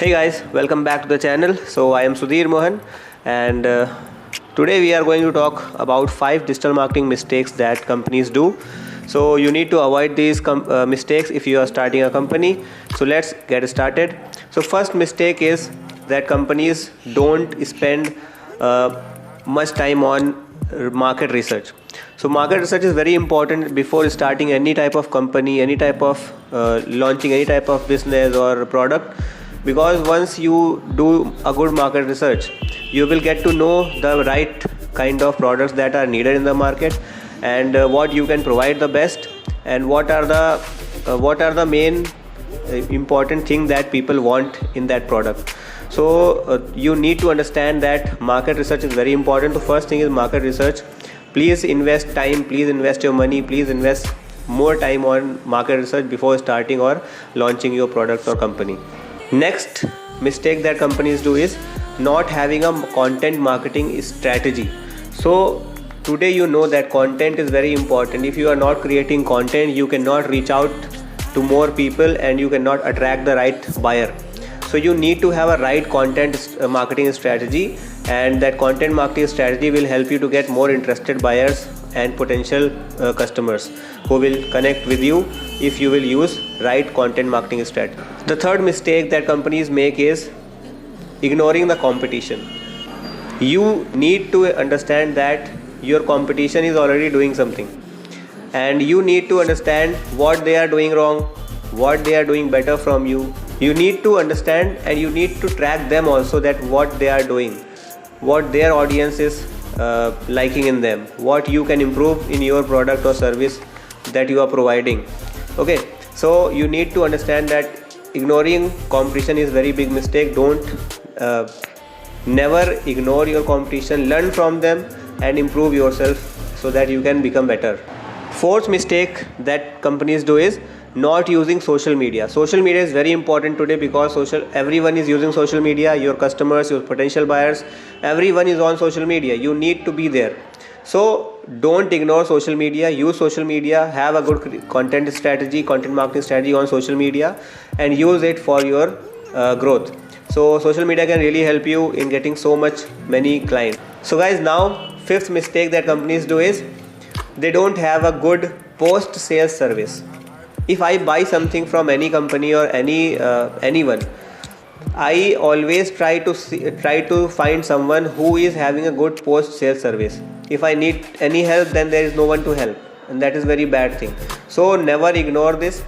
Hey guys, welcome back to the channel. So I am Sudhir Mohan, and today we are going to talk about 5 digital marketing mistakes that companies do. So you need to avoid these mistakes if you are starting a company. So let's get started. So first mistake is that companies don't spend much time on market research. So market research is very important before starting any type of company, any type of launching any type of business or product, because once you do a good market research, you will get to know the right kind of products that are needed in the market, and what you can provide the best, and what are the main important thing that people want in that product. So you need to understand that market research is very important. The first thing is market research. Please invest time, please invest your money, please invest more time on market research before starting or launching your product or company. Next mistake that companies do is not having a content marketing strategy. So today you know that content is very important. If you are not creating content, you cannot reach out to more people and you cannot attract the right buyer. So you need to have a right content marketing strategy, and that content marketing strategy will help you to get more interested buyers and potential customers who will connect with you if you will use right content marketing strategy. The third mistake that companies make is ignoring the competition. You need to understand that your competition is already doing something, and you need to understand what they are doing wrong, what they are doing better from you. You need to understand, and you need to track them also, that what they are doing, what their audience is liking in them, what you can improve in your product or service that you are providing. Okay, so you need to understand that ignoring competition is very big mistake. Don't never ignore your competition. Learn from them and improve yourself so that you can become better. Fourth mistake that companies do is not using social media. Social media is very important today, because everyone is using social media. Your customers, your potential buyers, everyone is on social media. You need to be there. So don't ignore social media. Use social media. Have a good content strategy, content marketing strategy on social media, and use it for your growth. So social media can really help you in getting many clients. So guys, now fifth mistake that companies do is they don't have a good post sales service. If I buy something from any company or anyone, I always try to find someone who is having a good post sales service. If I need any help, then there is no one to help, and that is very bad thing. So never ignore this.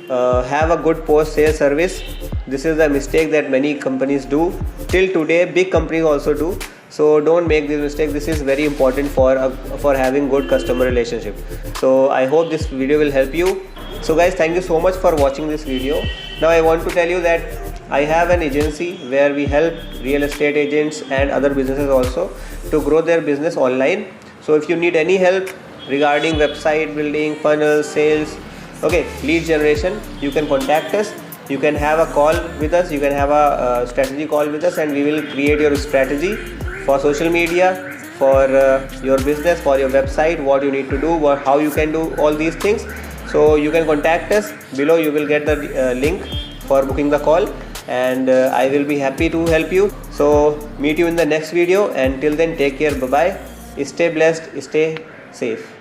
Have a good post sales service. This is a mistake that many companies do till today. Big companies also do. So don't make this mistake. This is very important for having good customer relationship. So I hope this video will help you. So guys, thank you so much for watching this video. Now I want to tell you that I have an agency where we help real estate agents and other businesses also to grow their business online. So if you need any help regarding website building, funnels, sales, okay, lead generation, you can contact us. You can have a call with us. You can have a strategy call with us, and we will create your strategy for social media, for your business, for your website, what you need to do, how you can do all these things. So you can contact us. Below you will get the link for booking the call, and I will be happy to help you. So meet you in the next video, and till then, take care. Bye bye. Stay blessed, stay safe.